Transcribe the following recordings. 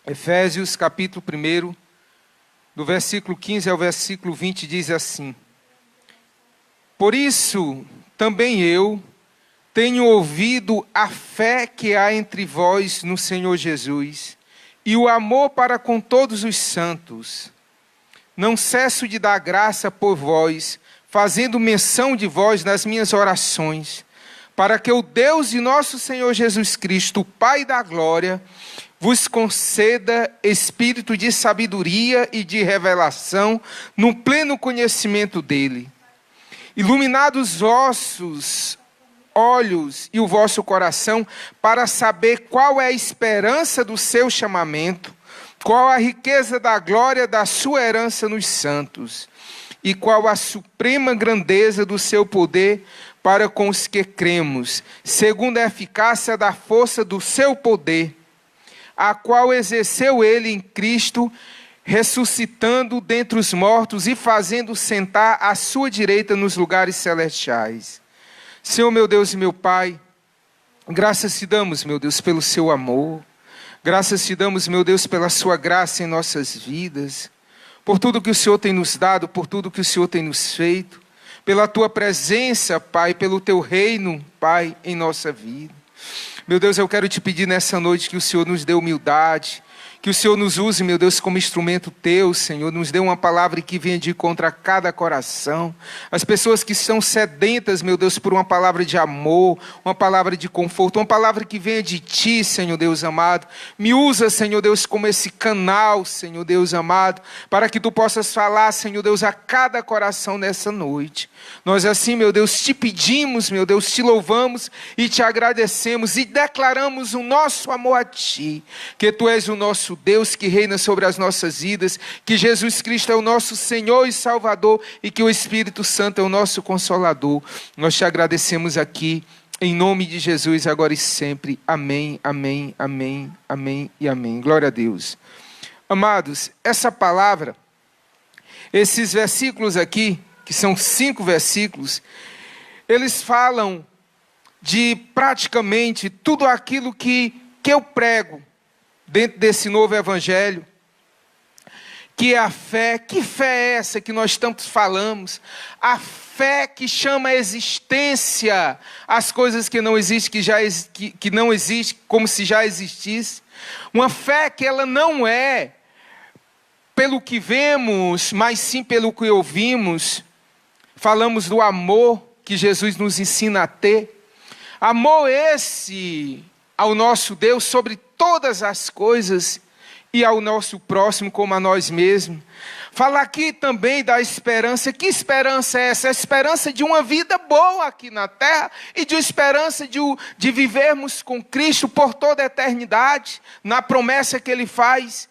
Efésios capítulo 1, do versículo 15 ao versículo 20, diz assim: Por isso também eu tenho ouvido a fé que há entre vós no Senhor Jesus e o amor para com todos os santos. Não cesso de dar graça por vós, fazendo menção de vós nas minhas orações, para que o Deus de nosso Senhor Jesus Cristo, o Pai da glória, vos conceda espírito de sabedoria e de revelação no pleno conhecimento dele. Iluminados os vossos olhos e o vosso coração, para saber qual é a esperança do seu chamamento, qual a riqueza da glória da sua herança nos santos, e qual a suprema grandeza do seu poder para com os que cremos, segundo a eficácia da força do seu poder, a qual exerceu ele em Cristo, ressuscitando dentre os mortos e fazendo sentar à sua direita nos lugares celestiais. Senhor, meu Deus e meu Pai, graças te damos, meu Deus, pelo seu amor. Graças te damos, meu Deus, pela sua graça em nossas vidas, por tudo que o Senhor tem nos dado, por tudo que o Senhor tem nos feito, pela tua presença, Pai, pelo teu reino, Pai, em nossa vida. Meu Deus, eu quero te pedir nessa noite que o Senhor nos dê humildade, que o Senhor nos use, meu Deus, como instrumento teu, Senhor. Nos dê uma palavra que venha de contra cada coração. As pessoas que estão sedentas, meu Deus, por uma palavra de amor, uma palavra de conforto, uma palavra que venha de ti, Senhor Deus amado. Me usa, Senhor Deus, como esse canal, Senhor Deus amado, para que tu possas falar, Senhor Deus, a cada coração nessa noite. Nós assim, meu Deus, te pedimos, meu Deus, te louvamos e te agradecemos e declaramos o nosso amor a ti, que tu és o nosso Deus que reina sobre as nossas vidas, que Jesus Cristo é o nosso Senhor e Salvador e que o Espírito Santo é o nosso Consolador. Nós te agradecemos aqui, em nome de Jesus, agora e sempre. Amém, amém, amém, amém e amém. Glória a Deus. Amados, essa palavra, esses versículos aqui, que são 5 versículos, eles falam de praticamente tudo aquilo que eu prego dentro desse novo evangelho, que é a fé. Que fé é essa que nós tanto falamos? A fé que chama a existência as coisas que não existem, que não existem, como se já existisse. Uma fé que ela não é pelo que vemos, mas sim pelo que ouvimos. Falamos do amor que Jesus nos ensina a ter. Amor esse ao nosso Deus sobre todas as coisas e ao nosso próximo como a nós mesmos. Fala aqui também da esperança. Que esperança é essa? A esperança de uma vida boa aqui na terra e de esperança de vivermos com Cristo por toda a eternidade, na promessa que Ele faz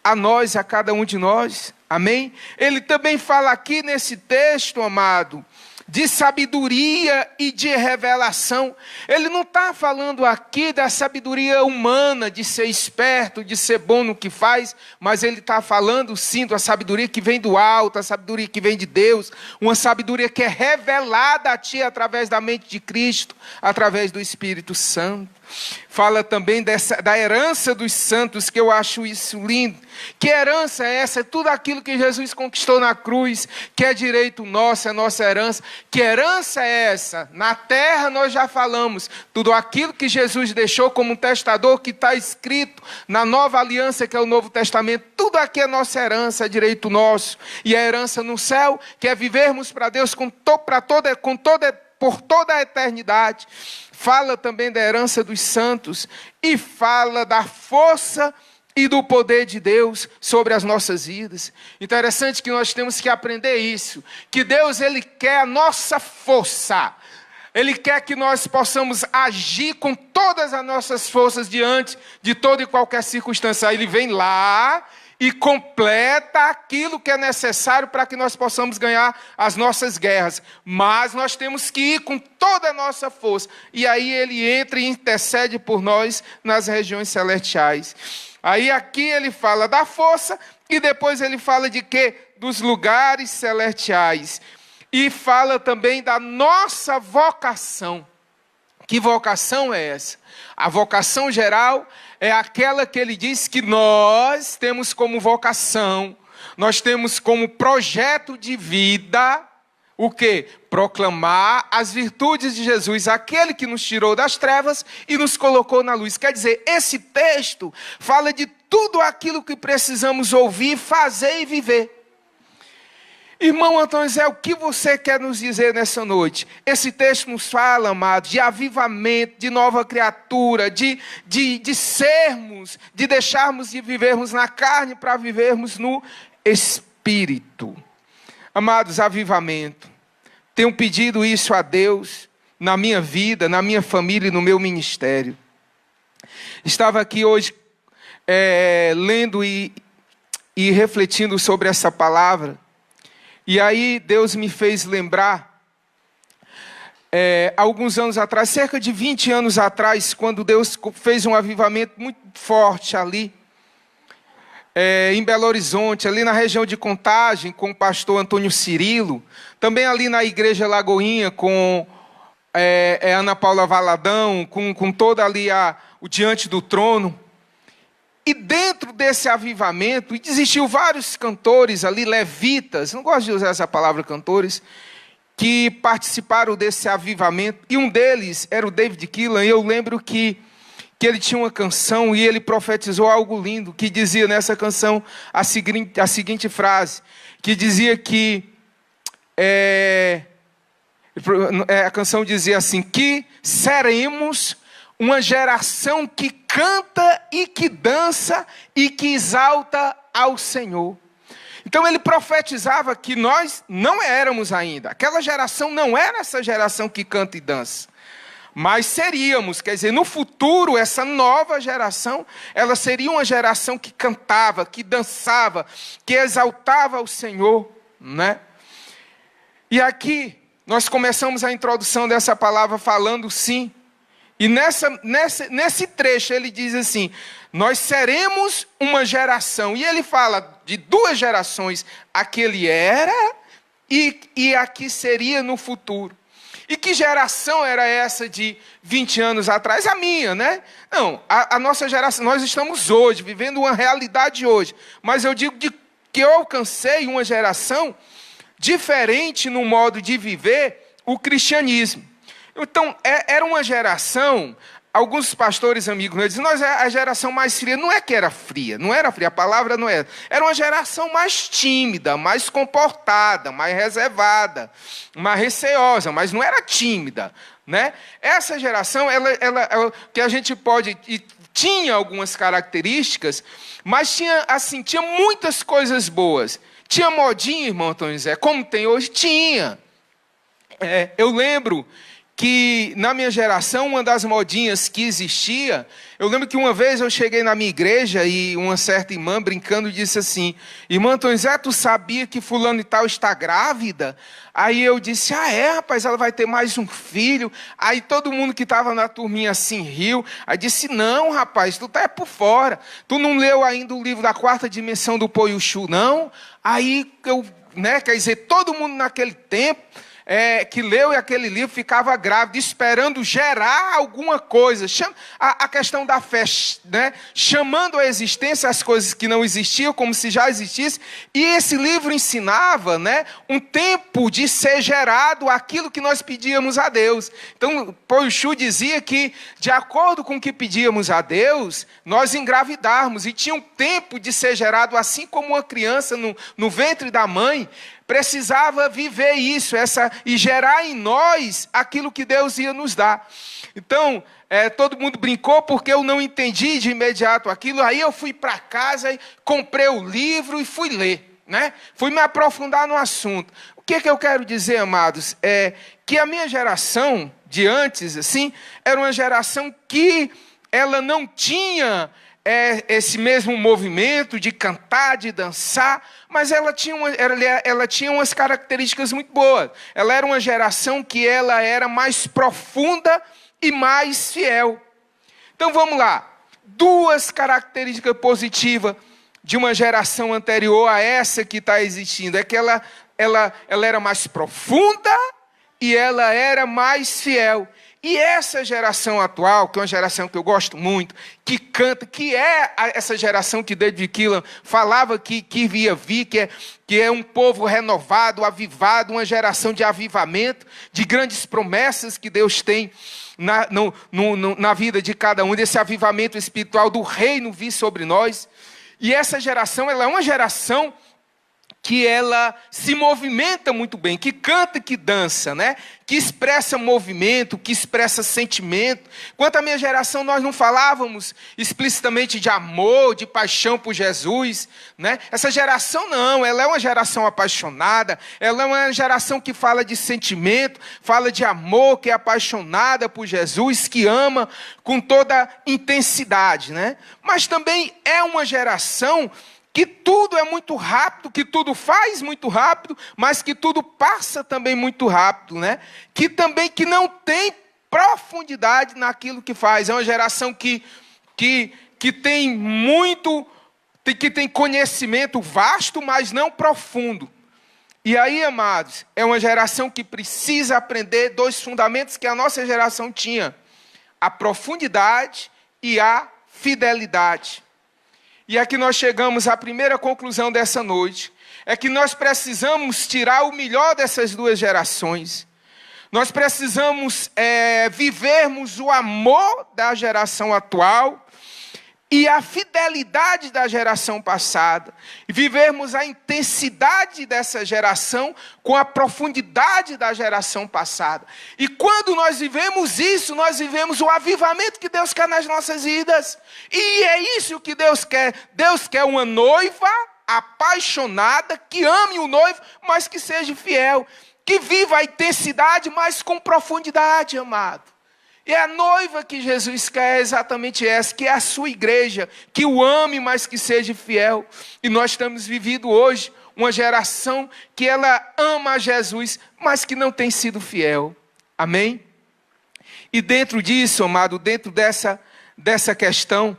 a nós, a cada um de nós. Amém? Ele também fala aqui nesse texto, amado, de sabedoria e de revelação. Ele não está falando aqui da sabedoria humana, de ser esperto, de ser bom no que faz, mas ele está falando sim da sabedoria que vem do alto, a sabedoria que vem de Deus, uma sabedoria que é revelada a ti através da mente de Cristo, através do Espírito Santo. Fala também da herança dos santos, que eu acho isso lindo. Que herança é essa? É tudo aquilo que Jesus conquistou na cruz, que é direito nosso, é nossa herança. Que herança é essa? Na terra nós já falamos, tudo aquilo que Jesus deixou como um testador, que está escrito na nova aliança, que é o Novo Testamento, tudo aqui é nossa herança, é direito nosso. E a herança no céu, que é vivermos para Deus por toda a eternidade. Fala também da herança dos santos e fala da força e do poder de Deus sobre as nossas vidas. Interessante que nós temos que aprender isso, que Deus, Ele quer a nossa força. Ele quer que nós possamos agir com todas as nossas forças diante de toda e qualquer circunstância. Ele vem lá e completa aquilo que é necessário para que nós possamos ganhar as nossas guerras. Mas nós temos que ir com toda a nossa força. E aí ele entra e intercede por nós nas regiões celestiais. Aí aqui ele fala da força e depois ele fala de quê? Dos lugares celestiais. E fala também da nossa vocação. Que vocação é essa? A vocação geral é aquela que ele diz que nós temos como vocação, nós temos como projeto de vida, o quê? Proclamar as virtudes de Jesus, aquele que nos tirou das trevas e nos colocou na luz. Quer dizer, esse texto fala de tudo aquilo que precisamos ouvir, fazer e viver. Irmão Antônio Zé, o que você quer nos dizer nessa noite? Esse texto nos fala, amado, de avivamento, de nova criatura, de sermos, de deixarmos de vivermos na carne para vivermos no Espírito. Amados, avivamento. Tenho pedido isso a Deus na minha vida, na minha família e no meu ministério. Estava aqui hoje lendo e refletindo sobre essa palavra. E aí Deus me fez lembrar, alguns anos atrás, cerca de 20 anos atrás, quando Deus fez um avivamento muito forte ali, em Belo Horizonte, ali na região de Contagem, com o pastor Antônio Cirilo, também ali na Igreja Lagoinha, com Ana Paula Valadão, com toda ali o Diante do Trono. E dentro desse avivamento, existiu vários cantores ali, levitas, não gosto de usar essa palavra cantores, que participaram desse avivamento, e um deles era o David Keelan, e eu lembro que ele tinha uma canção, e ele profetizou algo lindo, que dizia nessa canção a seguinte frase, que dizia que, a canção dizia assim, que seremos uma geração que canta e que dança e que exalta ao Senhor. Então ele profetizava que nós não éramos ainda. Aquela geração não era essa geração que canta e dança. Mas seríamos, quer dizer, no futuro, essa nova geração, ela seria uma geração que cantava, que dançava, que exaltava ao Senhor, né? E aqui, nós começamos a introdução dessa palavra falando sim. E nesse trecho ele diz assim, nós seremos uma geração. E ele fala de duas gerações, a que ele era e a que seria no futuro. E que geração era essa de 20 anos atrás? A minha, né? Não, a nossa geração, nós estamos hoje, vivendo uma realidade hoje. Mas eu digo que eu alcancei uma geração diferente no modo de viver o cristianismo. Então, era uma geração, alguns pastores amigos meus dizem, nós é a geração mais fria. Não é que era fria, não era fria, a palavra não era. Era uma geração mais tímida, mais comportada, mais reservada, mais receosa, mas não era tímida, né? Essa geração, ela que a gente pode, e tinha algumas características, mas tinha muitas coisas boas. Tinha modinha, irmão Antônio Zé, como tem hoje? Tinha. Eu lembro que na minha geração, uma das modinhas que existia, eu lembro que uma vez eu cheguei na minha igreja e uma certa irmã brincando disse assim, irmã Antônio Zé, tu sabia que fulano e tal está grávida? Aí eu disse, rapaz, ela vai ter mais um filho. Aí todo mundo que estava na turminha assim riu. Aí disse, não rapaz, tu tá por fora. Tu não leu ainda o livro da quarta dimensão do Poiuxu, não? Aí quer dizer, todo mundo naquele tempo, que leu aquele livro ficava grávido, esperando gerar alguma coisa. A questão da fé, né? Chamando à existência as coisas que não existiam, como se já existissem. E esse livro ensinava, né, um tempo de ser gerado aquilo que nós pedíamos a Deus. Então, Poiuxu dizia que, de acordo com o que pedíamos a Deus, nós engravidarmos. E tinha um tempo de ser gerado, assim como uma criança no ventre da mãe, precisava viver isso, e gerar em nós aquilo que Deus ia nos dar. Então, todo mundo brincou porque eu não entendi de imediato aquilo. Aí eu fui para casa, comprei o livro e fui ler, né? Fui me aprofundar no assunto. O que eu quero dizer, amados? Que a minha geração de antes, assim, era uma geração que ela não tinha esse mesmo movimento de cantar, de dançar, mas ela tinha umas características muito boas. Ela era uma geração que ela era mais profunda e mais fiel. Então vamos lá. Duas características positivas de uma geração anterior a essa que está existindo. É que ela era mais profunda e ela era mais fiel. E essa geração atual, que é uma geração que eu gosto muito, que canta, que é essa geração que David Keelan falava que via vir, que é um povo renovado, avivado, uma geração de avivamento, de grandes promessas que Deus tem na vida de cada um, desse avivamento espiritual do reino vir sobre nós. E essa geração, ela é uma geração que ela se movimenta muito bem, que canta, que dança, né? Que expressa movimento, que expressa sentimento. Quanto à minha geração, nós não falávamos explicitamente de amor, de paixão por Jesus, né? Essa geração não, ela é uma geração apaixonada, ela é uma geração que fala de sentimento, fala de amor, que é apaixonada por Jesus, que ama com toda intensidade, né? Mas também é uma geração que tudo é muito rápido, que tudo faz muito rápido, mas que tudo passa também muito rápido, né? Que não tem profundidade naquilo que faz. É uma geração que tem muito, que tem conhecimento vasto, mas não profundo. E aí, amados, é uma geração que precisa aprender dois fundamentos que a nossa geração tinha: a profundidade e a fidelidade. E aqui nós chegamos à primeira conclusão dessa noite, é que nós precisamos tirar o melhor dessas duas gerações. Nós precisamos vivermos o amor da geração atual e a fidelidade da geração passada. E vivermos a intensidade dessa geração com a profundidade da geração passada. E quando nós vivemos isso, nós vivemos o avivamento que Deus quer nas nossas vidas. E é isso que Deus quer. Deus quer uma noiva apaixonada, que ame o noivo, mas que seja fiel. Que viva a intensidade, mas com profundidade, amado. E a noiva que Jesus quer é exatamente essa, que é a sua igreja, que o ame, mas que seja fiel. E nós estamos vivendo hoje uma geração que ela ama a Jesus, mas que não tem sido fiel. Amém? E dentro disso, amado, dentro dessa questão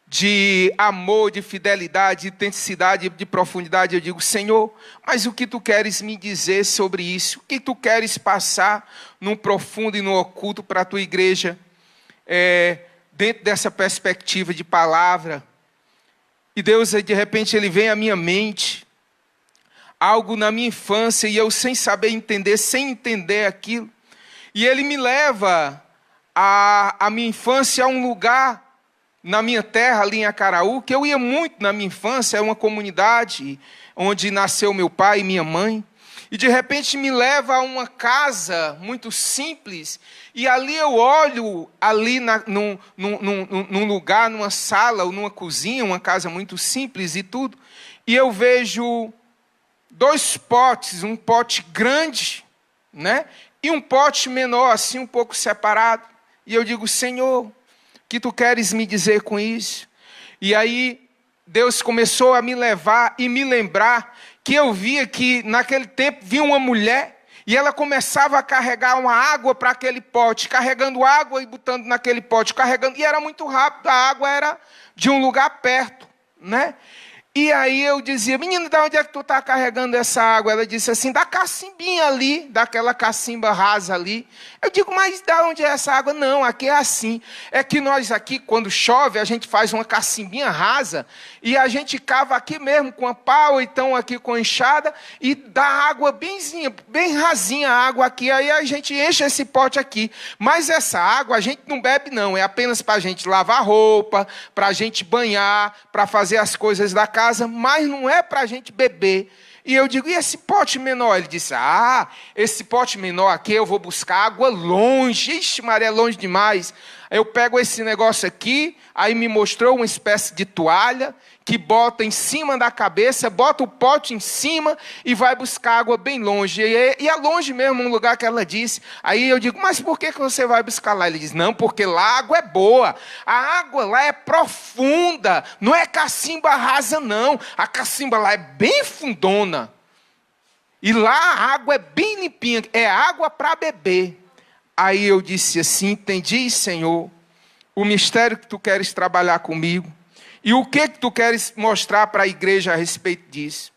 de amor, de fidelidade, de intensidade, de profundidade, eu digo: Senhor, mas o que Tu queres me dizer sobre isso? O que Tu queres passar no profundo e no oculto para a Tua igreja, dentro dessa perspectiva de palavra? E Deus, de repente, Ele vem à minha mente, algo na minha infância, e eu sem saber entender, sem entender aquilo, e Ele me leva a minha infância a um lugar na minha terra, ali em Acaraú, que eu ia muito na minha infância, é uma comunidade onde nasceu meu pai e minha mãe, e de repente me leva a uma casa muito simples, e ali eu olho, ali num lugar, numa sala, ou numa cozinha, uma casa muito simples e tudo, e eu vejo dois potes, um pote grande, né, e um pote menor, assim, um pouco separado, e eu digo: Senhor, que Tu queres me dizer com isso? E aí Deus começou a me levar e me lembrar que eu via que naquele tempo vinha uma mulher e ela começava a carregar uma água para aquele pote, carregando água e botando naquele pote, carregando, e era muito rápido, a água era de um lugar perto, né? E aí eu dizia: menina, de onde é que tu está carregando essa água? Ela disse assim: da cacimbinha ali, daquela cacimba rasa ali. Eu digo: mas de onde é essa água? Não, aqui é assim. É que nós aqui, quando chove, a gente faz uma cacimbinha rasa e a gente cava aqui mesmo com a pau, ou então aqui com a enxada, e dá água bem rasinha a água aqui. Aí a gente enche esse pote aqui. Mas essa água a gente não bebe não, é apenas para a gente lavar roupa, para a gente banhar, para fazer as coisas da casa, mas não é para a gente beber. E eu digo: e esse pote menor? Ele disse: esse pote menor aqui eu vou buscar água longe. Ixi, Maria, é longe demais. Eu pego esse negócio aqui, aí me mostrou uma espécie de toalha, que bota em cima da cabeça, bota o pote em cima e vai buscar água bem longe. E é longe mesmo, um lugar que ela disse. Aí eu digo: mas por que você vai buscar lá? Ele diz: não, porque lá a água é boa. A água lá é profunda. Não é cacimba rasa, não. A cacimba lá é bem fundona. E lá a água é bem limpinha. É água para beber. Aí eu disse assim: entendi, Senhor, o mistério que Tu queres trabalhar comigo. E o que Tu queres mostrar para a igreja a respeito disso?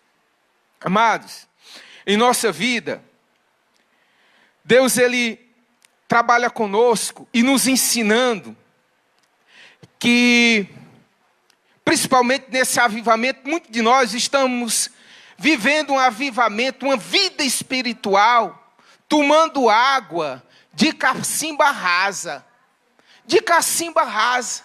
Amados, em nossa vida, Deus, Ele trabalha conosco e nos ensinando que, principalmente nesse avivamento, muitos de nós estamos vivendo um avivamento, uma vida espiritual, tomando água de cacimba rasa. De cacimba rasa.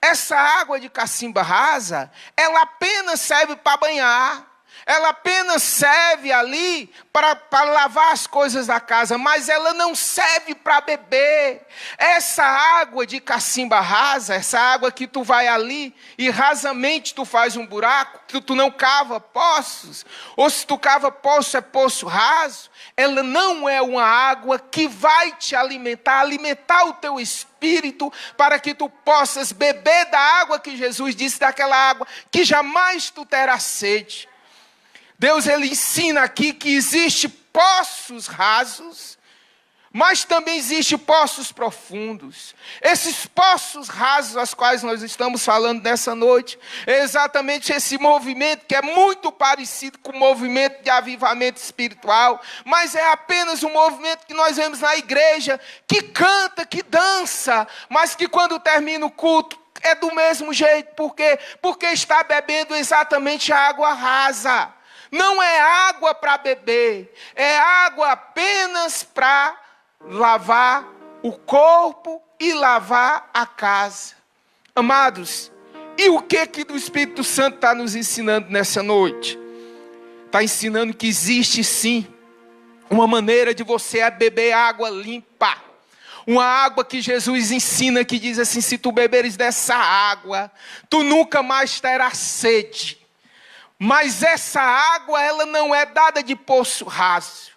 Essa água de cacimba rasa, ela apenas serve para banhar. Ela apenas serve ali para lavar as coisas da casa, mas ela não serve para beber. Essa água de cacimba rasa, essa água que tu vai ali e rasamente tu faz um buraco, que tu não cava poços, ou se tu cava poço é poço raso, ela não é uma água que vai te alimentar o teu espírito, para que tu possas beber da água que Jesus disse, daquela água que jamais tu terás sede. Deus, ele ensina aqui que existe poços rasos, mas também existe poços profundos. Esses poços rasos, aos quais nós estamos falando nessa noite, é exatamente esse movimento que é muito parecido com o movimento de avivamento espiritual, mas é apenas um movimento que nós vemos na igreja, que canta, que dança, mas que quando termina o culto, é do mesmo jeito. Por quê? Porque está bebendo exatamente a água rasa. Não é água para beber, é água apenas para lavar o corpo e lavar a casa. Amados, e o que o Espírito Santo está nos ensinando nessa noite? Está ensinando que existe sim uma maneira de você beber água limpa. Uma água que Jesus ensina, que diz assim: se tu beberes dessa água, tu nunca mais terás sede. Mas essa água, ela não é dada de poço raso.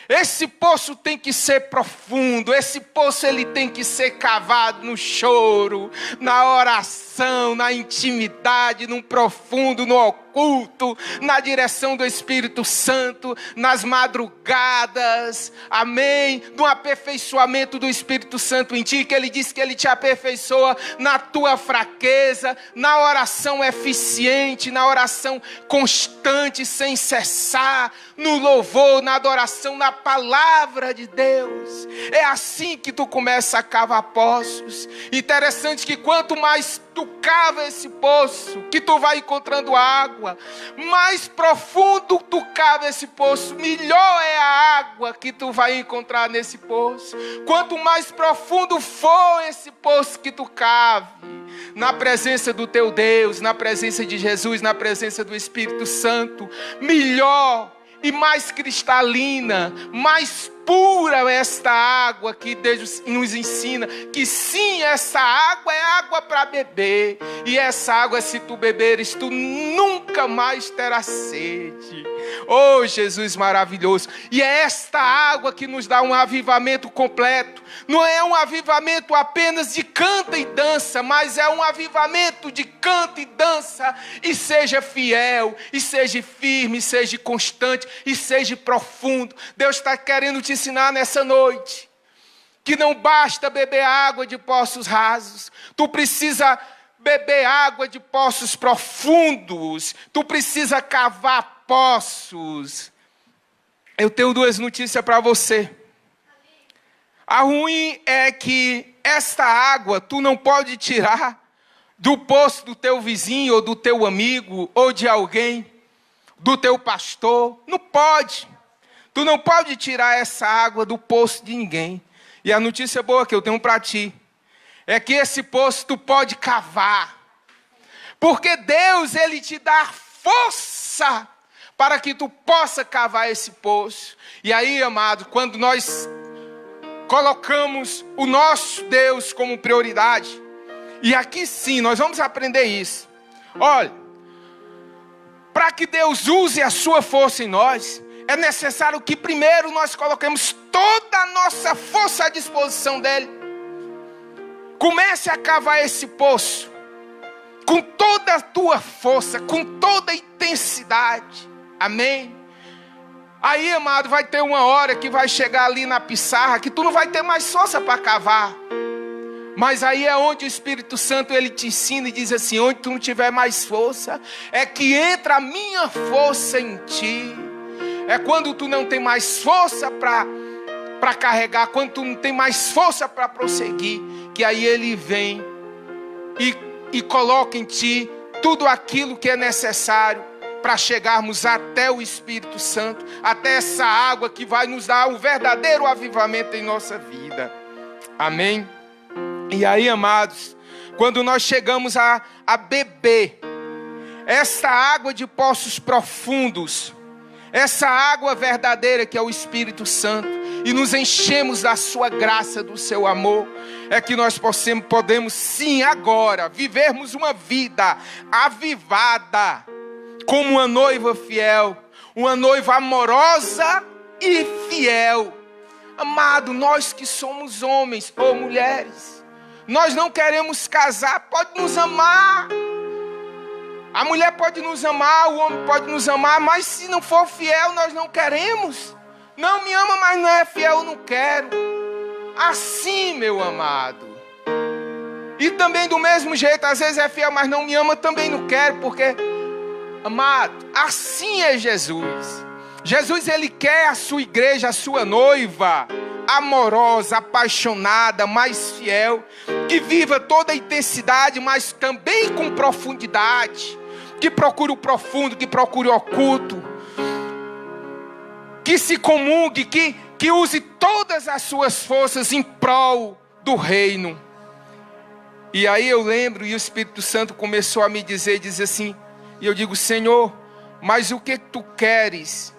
Esse poço tem que ser profundo. Esse poço ele tem que ser cavado no choro, na oração, na intimidade, no profundo, no oculto, na direção do Espírito Santo, nas madrugadas, amém, no aperfeiçoamento do Espírito Santo em ti, que ele diz que ele te aperfeiçoa na tua fraqueza, na oração eficiente, na oração constante, sem cessar, no louvor, na adoração, na palavra de Deus. É assim que tu começa a cavar poços. Interessante que quanto mais tu cava esse poço, que tu vai encontrando água, mais profundo tu cava esse poço, melhor é a água que tu vai encontrar nesse poço. Quanto mais profundo for esse poço que tu cave, na presença do teu Deus, na presença de Jesus, na presença do Espírito Santo, melhor e mais cristalina, mais pura esta água que Deus nos ensina, que sim, essa água é água para beber, e essa água, se tu beberes, tu nunca mais terás sede. Oh, Jesus maravilhoso! E é esta água que nos dá um avivamento completo. Não é um avivamento apenas de canta e dança, mas é um avivamento de canta e dança, e seja fiel, e seja firme, e seja constante, e seja profundo. Deus está querendo te ensinar nessa noite que não basta beber água de poços rasos, tu precisa beber água de poços profundos, tu precisa cavar poços. Eu tenho duas notícias para você. A ruim é que esta água tu não pode tirar do poço do teu vizinho, ou do teu amigo, ou de alguém, do teu pastor. Não pode. Tu não pode tirar essa água do poço de ninguém. E a notícia boa que eu tenho para ti é que esse poço tu pode cavar. Porque Deus, ele te dá força para que tu possa cavar esse poço. E aí, amado, quando nós colocamos o nosso Deus como prioridade, e aqui sim, nós vamos aprender isso. Olha, para que Deus use a sua força em nós, é necessário que primeiro nós coloquemos toda a nossa força à disposição dele. Comece a cavar esse poço com toda a tua força, com toda a intensidade. Amém? Aí, amado, vai ter uma hora que vai chegar ali na pissarra que tu não vai ter mais força para cavar. Mas aí é onde o Espírito Santo ele te ensina e diz assim: onde tu não tiver mais força, é que entra a minha força em ti. É quando tu não tem mais força para para carregar, quando tu não tem mais força para prosseguir, que aí Ele vem e coloca em ti tudo aquilo que é necessário para chegarmos até o Espírito Santo, até essa água que vai nos dar o verdadeiro avivamento em nossa vida. Amém? E aí, amados, quando nós chegamos a beber essa água de poços profundos, essa água verdadeira que é o Espírito Santo, e nos enchemos da sua graça, do seu amor, é que nós podemos sim agora vivermos uma vida avivada, como uma noiva fiel, uma noiva amorosa e fiel. Amado, nós que somos homens ou mulheres, nós não queremos casar, pode nos amar. A mulher pode nos amar, o homem pode nos amar, mas se não for fiel, nós não queremos. Não me ama, mas não é fiel, eu não quero. Assim, meu amado. E também do mesmo jeito, às vezes é fiel, mas não me ama, também não quero, porque, amado, assim é Jesus. Jesus, Ele quer a sua igreja, a sua noiva, amorosa, apaixonada, mais fiel, que viva toda a intensidade, mas também com profundidade, que procure o profundo, que procure o oculto, que se comungue, que use todas as suas forças em prol do reino. E aí eu lembro, e o Espírito Santo começou a me dizer assim, e eu digo: Senhor, mas o que tu queres?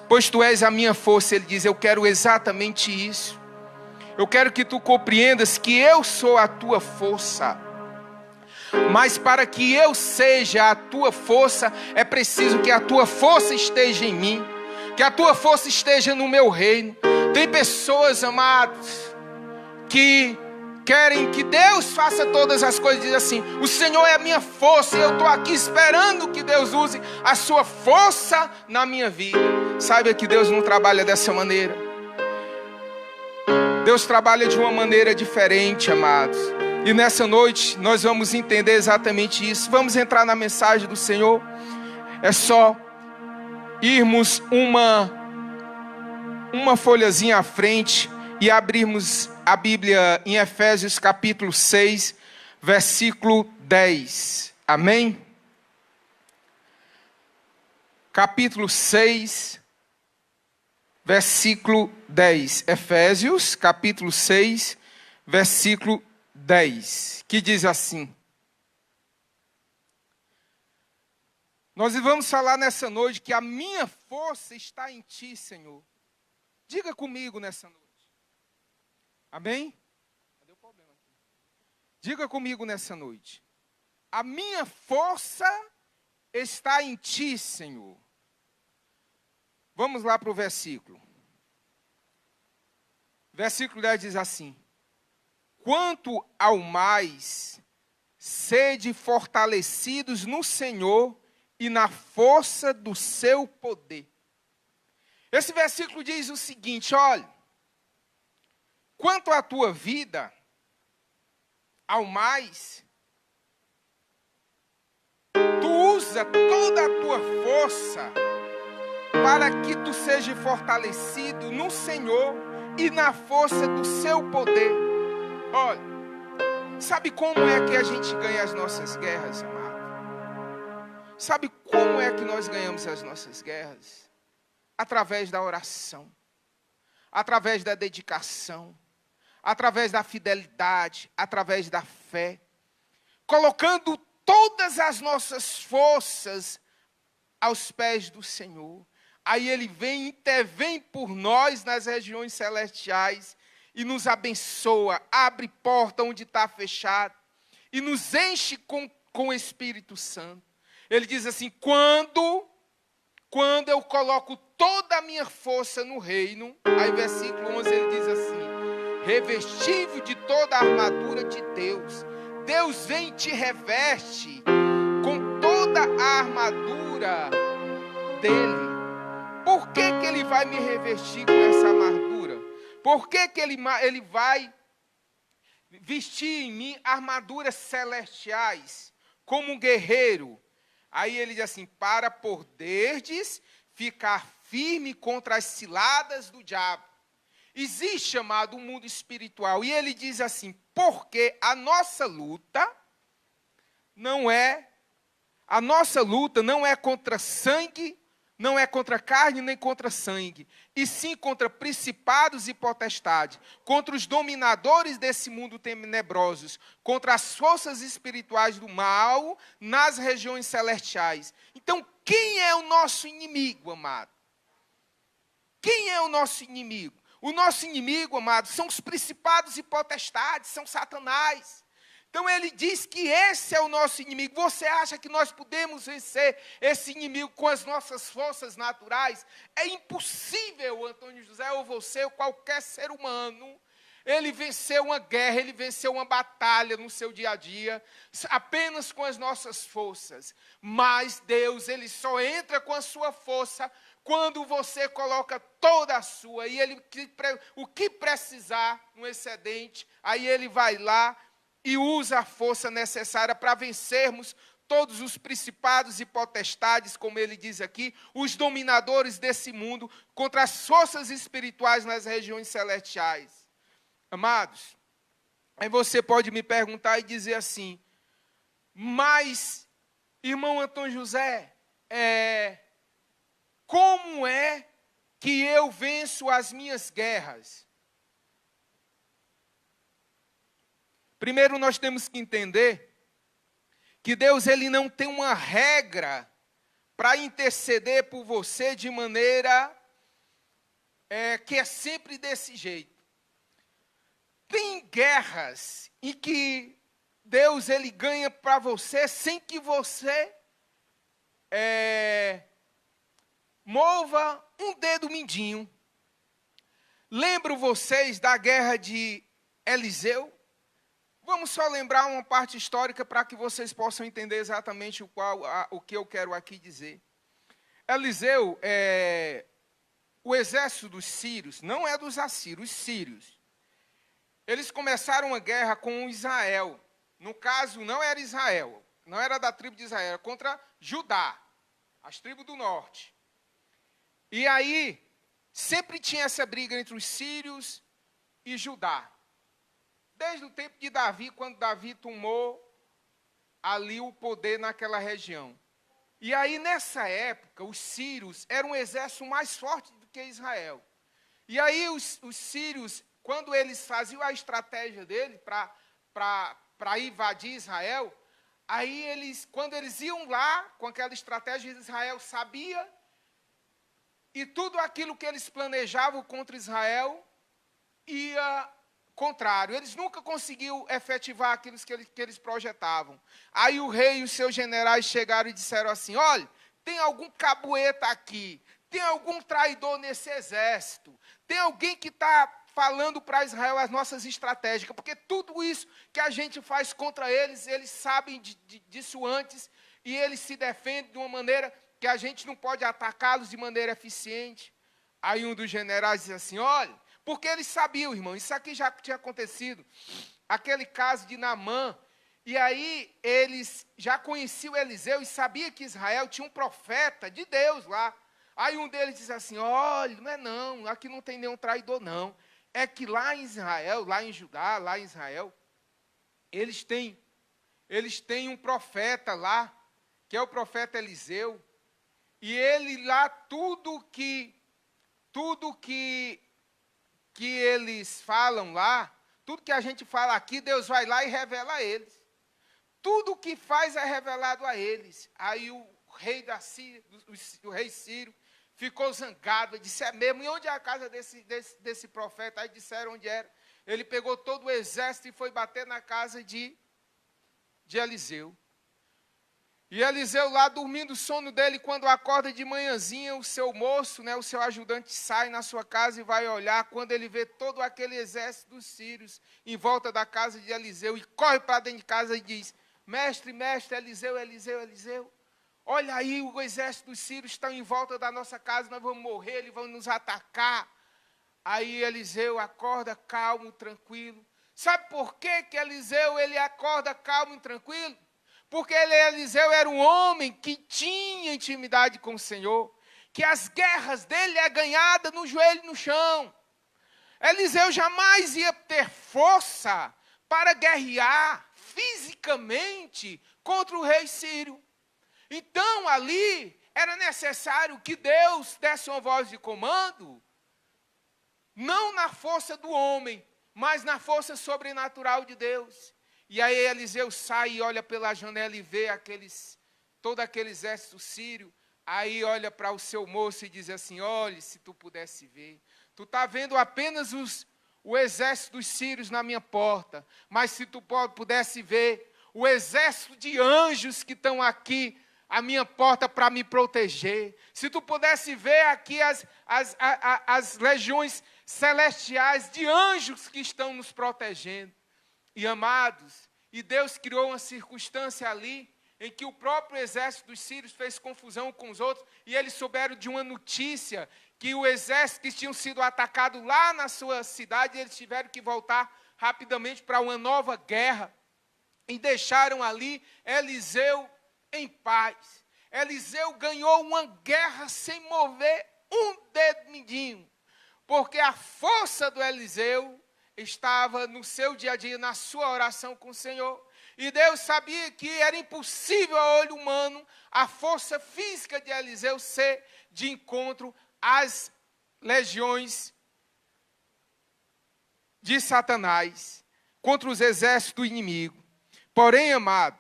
Pois tu és a minha força. Ele diz: eu quero exatamente isso. Eu quero que tu compreendas que eu sou a tua força. Mas para que eu seja a tua força, é preciso que a tua força esteja em mim, que a tua força esteja no meu reino. Tem pessoas, amados, que querem que Deus faça todas as coisas, diz assim: o Senhor é a minha força, e eu estou aqui esperando que Deus use a sua força na minha vida. Saiba que Deus não trabalha dessa maneira. Deus trabalha de uma maneira diferente, amados. E nessa noite nós vamos entender exatamente isso. Vamos entrar na mensagem do Senhor. É só irmos uma folhazinha à frente e abrirmos a Bíblia em Efésios capítulo 6, versículo 10. Amém? Capítulo 6, versículo 10. Efésios capítulo 6, versículo 10. Que diz assim: nós vamos falar nessa noite que a minha força está em ti, Senhor. Diga comigo nessa noite. Amém? Cadê o problema aqui? Diga comigo nessa noite: a minha força está em ti, Senhor. Vamos lá para o versículo. Versículo 10 diz assim: quanto ao mais, sede fortalecidos no Senhor e na força do seu poder. Esse versículo diz o seguinte: olha, quanto à tua vida, ao mais, tu usa toda a tua força para que tu seja fortalecido no Senhor e na força do seu poder. Olha, sabe como é que a gente ganha as nossas guerras, amado? Sabe como é que nós ganhamos as nossas guerras? Através da oração, através da dedicação, através da fidelidade, através da fé, colocando todas as nossas forças aos pés do Senhor. Aí Ele vem, intervém por nós nas regiões celestiais e nos abençoa, abre porta onde está fechado e nos enche com o Espírito Santo. Ele diz assim: quando eu coloco toda a minha força no reino, aí versículo 11 ele diz assim: revestivo de toda a armadura de Deus. Deus vem e te reveste com toda a armadura dele. Por que Ele vai me revestir com essa armadura? Por que Ele vai vestir em mim armaduras celestiais, como um guerreiro? Aí ele diz assim: para poderdes ficar firme contra as ciladas do diabo. Existe, amado, um mundo espiritual. E ele diz assim, porque a nossa luta não é contra sangue, não é contra carne nem contra sangue, e sim contra principados e potestades, contra os dominadores desse mundo tenebrosos, contra as forças espirituais do mal nas regiões celestiais. Então, quem é o nosso inimigo, amado? Quem é o nosso inimigo? O nosso inimigo, amado, são os principados e potestades, são Satanás. Então ele diz que esse é o nosso inimigo. Você acha que nós podemos vencer esse inimigo com as nossas forças naturais? É impossível, Antônio José, ou você, ou qualquer ser humano. Ele venceu uma guerra, ele venceu uma batalha no seu dia a dia, apenas com as nossas forças. Mas Deus, ele só entra com a sua força quando você coloca toda a sua. E ele, o que precisar, um excedente, aí ele vai lá e usa a força necessária para vencermos todos os principados e potestades, como ele diz aqui, os dominadores desse mundo, contra as forças espirituais nas regiões celestiais. Amados, aí você pode me perguntar e dizer assim, mas, irmão Antônio José, como é que eu venço as minhas guerras? Primeiro nós temos que entender que Deus ele não tem uma regra para interceder por você de maneira que é sempre desse jeito. Tem guerras em que Deus ele ganha para você sem que você mova um dedo mindinho. Lembro vocês da guerra de Eliseu? Vamos só lembrar uma parte histórica para que vocês possam entender exatamente o que eu quero aqui dizer. Eliseu, o exército dos sírios, não é dos assírios, os sírios. Eles começaram uma guerra com Israel. No caso, não era Israel, não era da tribo de Israel, era contra Judá, as tribos do norte. E aí, sempre tinha essa briga entre os sírios e Judá. Desde o tempo de Davi, quando Davi tomou ali o poder naquela região. E aí, nessa época, os sírios eram um exército mais forte do que Israel. E aí, os sírios, quando eles faziam a estratégia dele para invadir Israel, aí quando eles iam lá com aquela estratégia, Israel sabia, e tudo aquilo que eles planejavam contra Israel ia contrário. Eles nunca conseguiram efetivar aquilo que eles projetavam. Aí o rei e os seus generais chegaram e disseram assim, olha, tem algum cabueta aqui, tem algum traidor nesse exército, tem alguém que está falando para Israel as nossas estratégias, porque tudo isso que a gente faz contra eles, eles sabem disso antes, e eles se defendem de uma maneira que a gente não pode atacá-los de maneira eficiente. Aí um dos generais diz assim, olha, porque eles sabiam, irmão, isso aqui já tinha acontecido, aquele caso de Naamã, e aí eles já conheciam Eliseu e sabiam que Israel tinha um profeta de Deus lá. Aí um deles diz assim, olha, não é não, aqui não tem nenhum traidor não, é que lá em Israel, lá em Judá, lá em Israel, eles têm um profeta lá, que é o profeta Eliseu, e ele lá, tudo que eles falam lá, tudo que a gente fala aqui, Deus vai lá e revela a eles. Tudo o que faz é revelado a eles. Aí o rei o rei Sírio ficou zangado, disse, é mesmo, e onde é a casa desse profeta? Aí disseram onde era. Ele pegou todo o exército e foi bater na casa de Eliseu. E Eliseu lá dormindo o sono dele, quando acorda de manhãzinha, o seu moço, o seu ajudante sai na sua casa e vai olhar, quando ele vê todo aquele exército dos sírios em volta da casa de Eliseu, e corre para dentro de casa e diz, mestre, Eliseu, olha aí, o exército dos sírios está em volta da nossa casa, nós vamos morrer, eles vão nos atacar. Aí Eliseu acorda calmo, tranquilo. Sabe por que Eliseu ele acorda calmo e tranquilo? Porque Eliseu era um homem que tinha intimidade com o Senhor, que as guerras dele é ganhada no joelho no chão. Eliseu jamais ia ter força para guerrear fisicamente contra o rei sírio. Então, ali, era necessário que Deus desse uma voz de comando, não na força do homem, mas na força sobrenatural de Deus. E aí Eliseu sai e olha pela janela e vê todo aquele exército sírio. Aí olha para o seu moço e diz assim: olhe, se tu pudesse ver. Tu está vendo apenas o exército dos sírios na minha porta. Mas se tu pudesse ver o exército de anjos que estão aqui à minha porta para me proteger. Se tu pudesse ver aqui as legiões celestiais de anjos que estão nos protegendo. E amados, e Deus criou uma circunstância ali, em que o próprio exército dos sírios fez confusão com os outros, e eles souberam de uma notícia, que o exército que tinham sido atacado lá na sua cidade, eles tiveram que voltar rapidamente para uma nova guerra, e deixaram ali Eliseu em paz. Eliseu ganhou uma guerra sem mover um dedo mindinho, porque a força do Eliseu estava no seu dia a dia, na sua oração com o Senhor. E Deus sabia que era impossível a olho humano a força física de Eliseu ser de encontro às legiões de Satanás, contra os exércitos do inimigo. Porém, amado,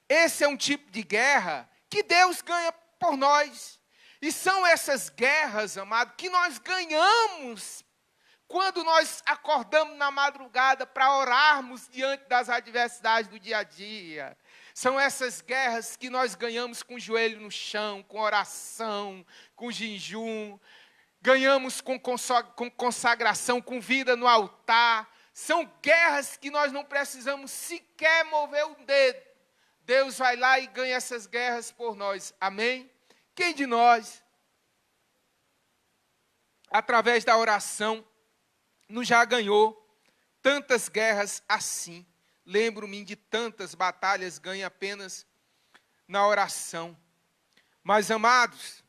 esse é um tipo de guerra que Deus ganha por nós. E são essas guerras, amado, que nós ganhamos quando nós acordamos na madrugada para orarmos diante das adversidades do dia a dia. São essas guerras que nós ganhamos com o joelho no chão, com oração, com jejum. Ganhamos com consagração, com vida no altar. São guerras que nós não precisamos sequer mover o dedo. Deus vai lá e ganha essas guerras por nós. Amém? Quem de nós, através da oração, não já ganhou tantas guerras assim? Lembro-me de tantas batalhas ganhas apenas na oração. Mas, amados,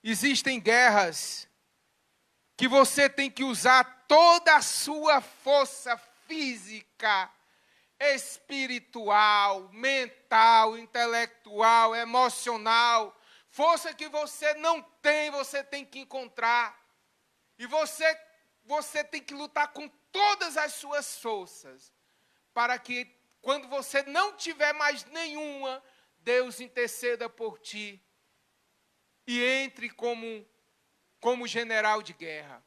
existem guerras que você tem que usar toda a sua força física, espiritual, mental, intelectual, emocional. Força que você não tem, você tem que encontrar. E você tem que lutar com todas as suas forças, para que, quando você não tiver mais nenhuma, Deus interceda por ti e entre como general de guerra.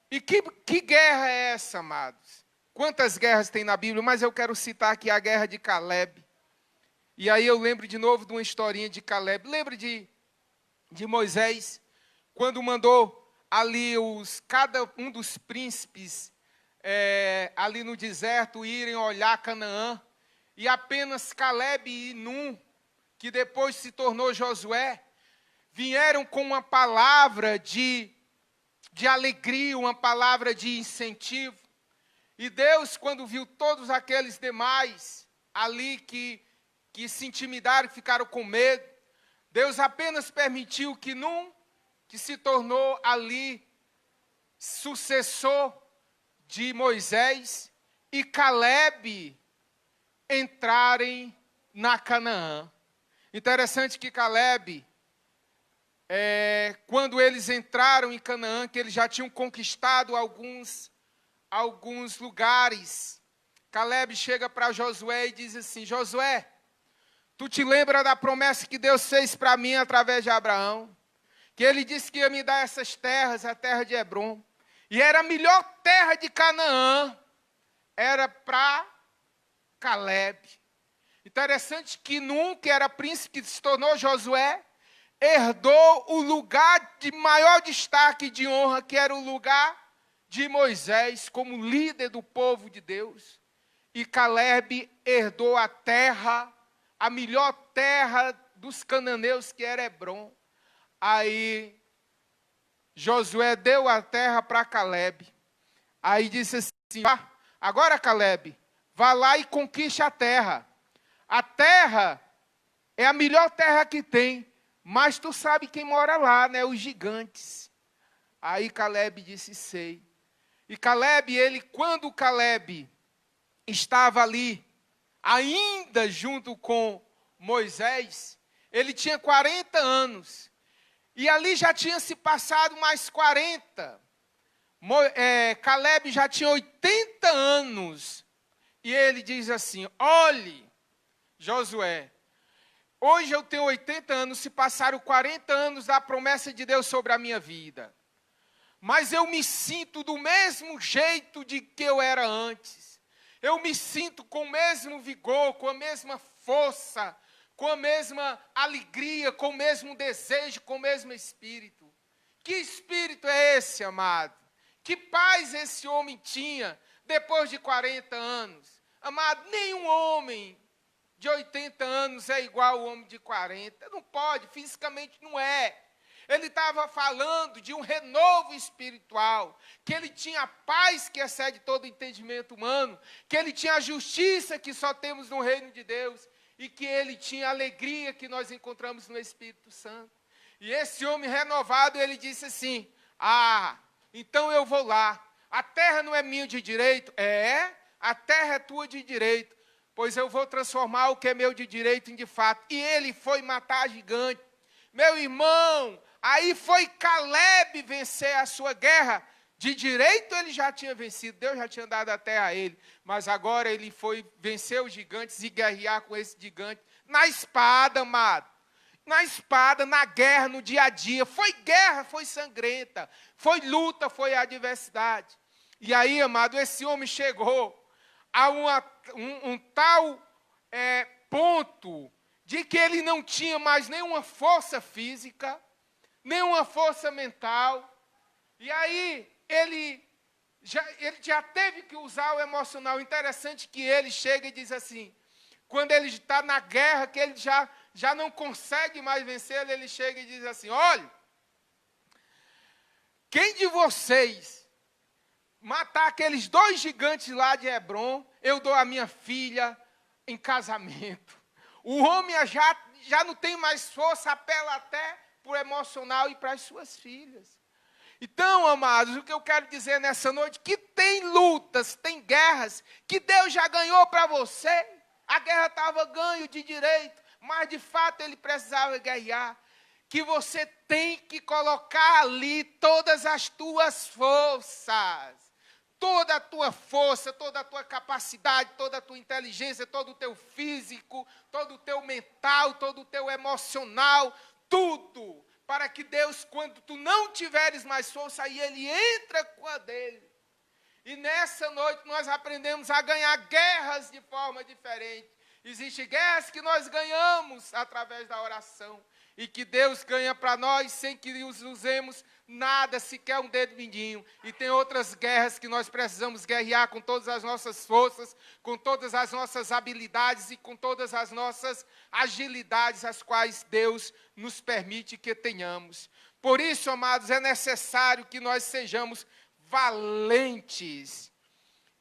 E que guerra é essa, amados? Quantas guerras tem na Bíblia? Mas eu quero citar aqui a guerra de Caleb. E aí eu lembro de novo de uma historinha de Caleb. Lembra de Moisés, quando mandou ali cada um dos príncipes ali no deserto irem olhar Canaã, e apenas Caleb e Num, que depois se tornou Josué, vieram com uma palavra de alegria, uma palavra de incentivo. E Deus, quando viu todos aqueles demais ali que se intimidaram, ficaram com medo, Deus apenas permitiu que Num, que se tornou ali sucessor de Moisés, e Caleb entrarem na Canaã. Interessante que Caleb, quando eles entraram em Canaã, que eles já tinham conquistado alguns lugares, Caleb chega para Josué e diz assim: Josué, tu te lembra da promessa que Deus fez para mim através de Abraão? Que ele disse que ia me dar essas terras, a terra de Hebrom. E era a melhor terra de Canaã, era para Caleb. Interessante que Num, que era príncipe, que se tornou Josué, herdou o lugar de maior destaque e de honra, que era o lugar de Moisés, como líder do povo de Deus. E Caleb herdou a terra, a melhor terra dos cananeus, que era Hebrom. Aí Josué deu a terra para Caleb. Aí disse assim: agora Caleb, vá lá e conquiste a terra. A terra é a melhor terra que tem, mas tu sabe quem mora lá, né? Os gigantes. Aí Caleb disse: sei. E Caleb, quando Caleb estava ali, ainda junto com Moisés, ele tinha 40 anos. E ali já tinha se passado mais 40. Caleb já tinha 80 anos. E ele diz assim: olhe, Josué, hoje eu tenho 80 anos, se passaram 40 anos da promessa de Deus sobre a minha vida. Mas eu me sinto do mesmo jeito de que eu era antes. Eu me sinto com o mesmo vigor, com a mesma força, com a mesma alegria, com o mesmo desejo, com o mesmo espírito. Que espírito é esse, amado? Que paz esse homem tinha depois de 40 anos? Amado, nenhum homem de 80 anos é igual ao homem de 40. Não pode, fisicamente não é. Ele estava falando de um renovo espiritual, que ele tinha a paz que excede todo entendimento humano, que ele tinha a justiça que só temos no reino de Deus, e que ele tinha a alegria que nós encontramos no Espírito Santo. E esse homem renovado, ele disse assim: então eu vou lá. A terra não é minha de direito? A terra é tua de direito. Pois eu vou transformar o que é meu de direito em de fato. E ele foi matar a gigante. Meu irmão, aí foi Caleb vencer a sua guerra. De direito ele já tinha vencido, Deus já tinha dado a terra a ele. Mas agora ele foi vencer os gigantes e guerrear com esse gigante. Na espada, amado. Na espada, na guerra, no dia a dia. Foi guerra, foi sangrenta. Foi luta, foi adversidade. E aí, amado, esse homem chegou a um tal ponto de que ele não tinha mais nenhuma força física, nenhuma força mental. E aí, ele já teve que usar o emocional. Interessante que ele chega e diz assim, quando ele está na guerra, que ele já não consegue mais vencer, ele chega e diz assim: olha, quem de vocês matar aqueles 2 gigantes lá de Hebron, eu dou a minha filha em casamento. O homem já não tem mais força, apela até para o emocional e para as suas filhas. Então, amados, o que eu quero dizer nessa noite, que tem lutas, tem guerras, que Deus já ganhou para você. A guerra estava ganho de direito, mas de fato ele precisava guerrear. Que você tem que colocar ali todas as tuas forças. Toda a tua força, toda a tua capacidade, toda a tua inteligência, todo o teu físico, todo o teu mental, todo o teu emocional, tudo. Para que Deus, quando tu não tiveres mais força, aí Ele entra com a dele. E nessa noite nós aprendemos a ganhar guerras de forma diferente. Existem guerras que nós ganhamos através da oração. E que Deus ganha para nós sem que usemos nada, sequer um dedo mindinho. E tem outras guerras que nós precisamos guerrear com todas as nossas forças, com todas as nossas habilidades e com todas as nossas agilidades, as quais Deus nos permite que tenhamos. Por isso, amados, é necessário que nós sejamos valentes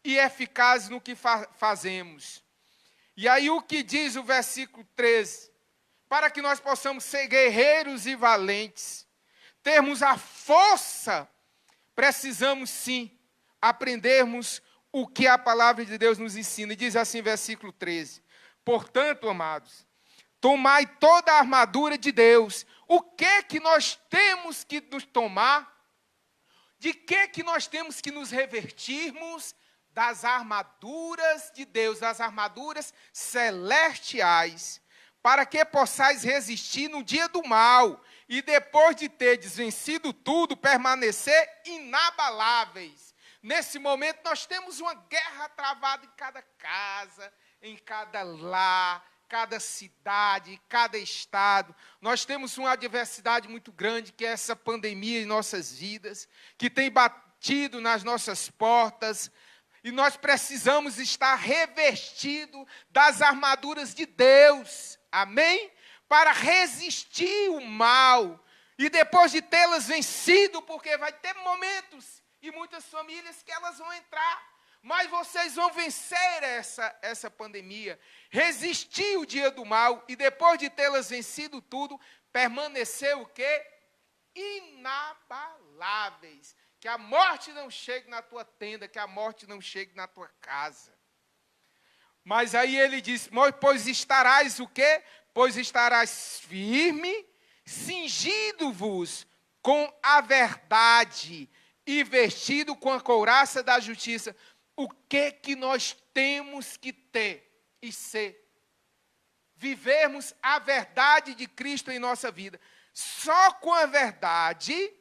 e eficazes no que fazemos. E aí o que diz o versículo 13? Para que nós possamos ser guerreiros e valentes, termos a força, precisamos sim aprendermos o que a palavra de Deus nos ensina. E diz assim, versículo 13: portanto, amados, tomai toda a armadura de Deus. O que nós temos que nos tomar? De que nós temos que nos revestirmos? Das armaduras de Deus, das armaduras celestiais, para que possais resistir no dia do mal, e depois de terdes vencido tudo, permanecer inabaláveis. Nesse momento nós temos uma guerra travada em cada casa, em cada lar, cada cidade, cada estado. Nós temos uma adversidade muito grande, que é essa pandemia em nossas vidas, que tem batido nas nossas portas, e nós precisamos estar revestidos das armaduras de Deus, amém? Para resistir o mal, e depois de tê-las vencido, porque vai ter momentos, e muitas famílias que elas vão entrar, mas vocês vão vencer essa pandemia, resistir o dia do mal, e depois de tê-las vencido tudo, permanecer o quê? Inabaláveis. Que a morte não chegue na tua tenda, que a morte não chegue na tua casa. Mas aí ele diz, pois estarás o quê? Pois estarás firme, cingido-vos com a verdade e vestido com a couraça da justiça. O que nós temos que ter e ser? Vivermos a verdade de Cristo em nossa vida. Só com a verdade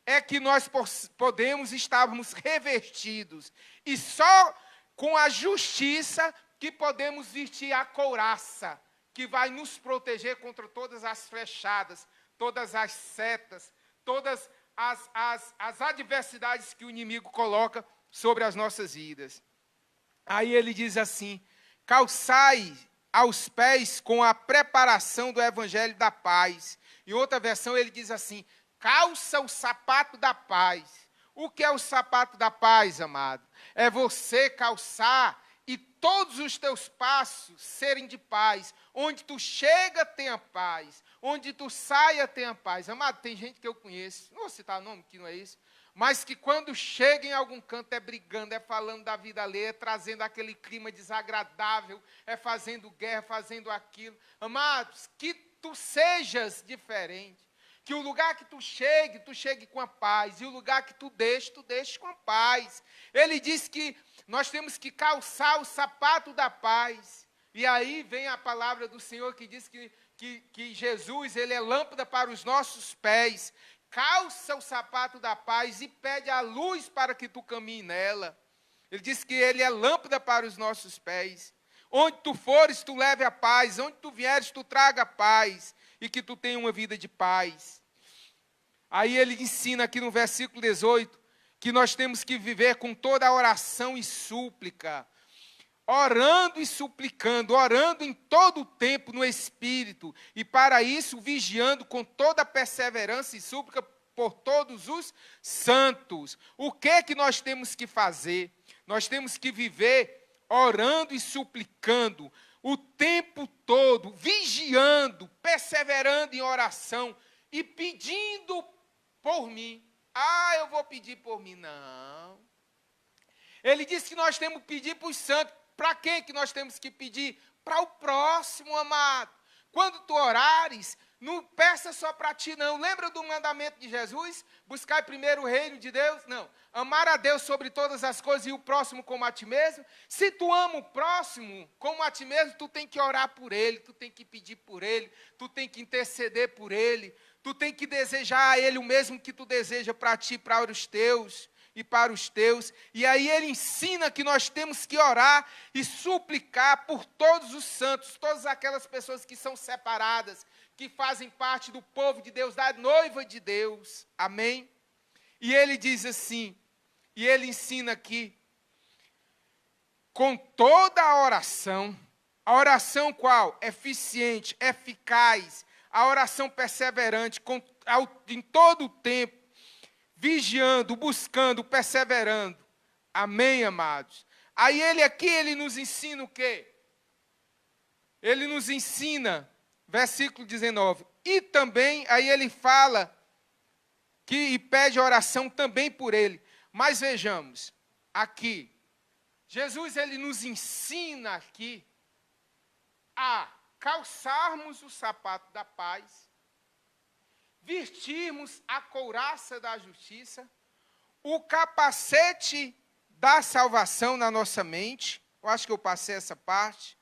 é que nós podemos estarmos revestidos. E só com a justiça que podemos vestir a couraça, que vai nos proteger contra todas as flechadas, todas as setas, todas as adversidades que o inimigo coloca sobre as nossas vidas. Aí ele diz assim, calçai aos pés com a preparação do evangelho da paz. Em outra versão ele diz assim, calça o sapato da paz. O que é o sapato da paz, amado? É você calçar e todos os teus passos serem de paz. Onde tu chega, tenha paz. Onde tu saia, tenha paz. Amado, tem gente que eu conheço, não vou citar nome, que não é isso, mas que quando chega em algum canto é brigando, é falando da vida alheia, é trazendo aquele clima desagradável, é fazendo guerra, fazendo aquilo. Amados, que tu sejas diferente. Que o lugar que tu chegue com a paz. E o lugar que tu deixes com a paz. Ele diz que nós temos que calçar o sapato da paz. E aí vem a palavra do Senhor que diz que Jesus, ele é lâmpada para os nossos pés. Calça o sapato da paz e pede a luz para que tu caminhe nela. Ele diz que ele é lâmpada para os nossos pés. Onde tu fores, tu leve a paz. Onde tu vieres, tu traga a paz. E que tu tenha uma vida de paz. Aí ele ensina aqui no versículo 18, que nós temos que viver com toda a oração e súplica. Orando e suplicando, orando em todo o tempo no Espírito. E para isso, vigiando com toda perseverança e súplica por todos os santos. O que nós temos que fazer? Nós temos que viver orando e suplicando o tempo todo, vigiando, perseverando em oração e pedindo por mim. Ah, eu vou pedir por mim. Não. Ele disse que nós temos que pedir para os santos. Para quem que nós temos que pedir? Para o próximo, amado. Quando tu orares, não peça só para ti, não. Lembra do mandamento de Jesus? Buscar primeiro o reino de Deus? Não. Amar a Deus sobre todas as coisas e o próximo como a ti mesmo? Se tu ama o próximo como a ti mesmo, tu tem que orar por ele, tu tem que pedir por ele, tu tem que interceder por ele, tu tem que desejar a ele o mesmo que tu deseja para ti, para os teus e para os teus. E aí ele ensina que nós temos que orar e suplicar por todos os santos, todas aquelas pessoas que são separadas, que fazem parte do povo de Deus, da noiva de Deus. Amém? E ele diz assim, e ele ensina aqui, com toda a oração qual? Eficiente, eficaz, a oração perseverante, em todo o tempo, vigiando, buscando, perseverando. Amém, amados? Aí ele nos ensina o quê? Ele nos ensina, versículo 19, e também, aí ele fala, e pede oração também por ele. Mas vejamos, aqui, Jesus, ele nos ensina aqui a calçarmos o sapato da paz, vestirmos a couraça da justiça, o capacete da salvação na nossa mente. Eu acho que eu passei essa parte.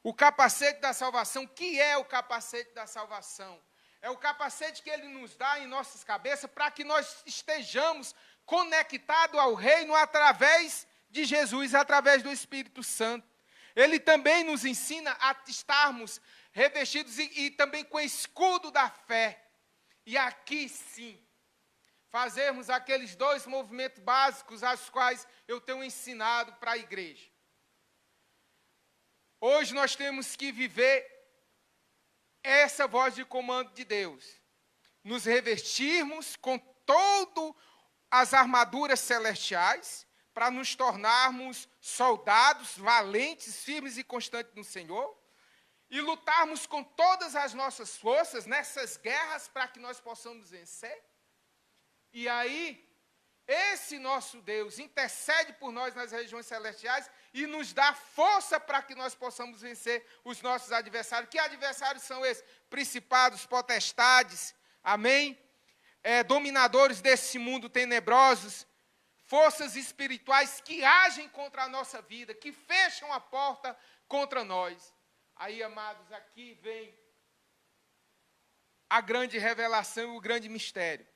O capacete da salvação, que é o capacete da salvação? É o capacete que ele nos dá em nossas cabeças para que nós estejamos conectados ao reino através de Jesus, através do Espírito Santo. Ele também nos ensina a estarmos revestidos e também com o escudo da fé. E aqui sim, fazermos aqueles 2 movimentos básicos, aos quais eu tenho ensinado para a igreja. Hoje nós temos que viver essa voz de comando de Deus. Nos revestirmos com todas as armaduras celestiais, para nos tornarmos soldados valentes, firmes e constantes no Senhor, e lutarmos com todas as nossas forças nessas guerras para que nós possamos vencer. E aí, esse nosso Deus intercede por nós nas regiões celestiais e nos dá força para que nós possamos vencer os nossos adversários. Que adversários são esses? Principados, potestades, amém? Dominadores desse mundo tenebrosos, forças espirituais que agem contra a nossa vida, que fecham a porta contra nós. Aí, amados, aqui vem a grande revelação e o grande mistério.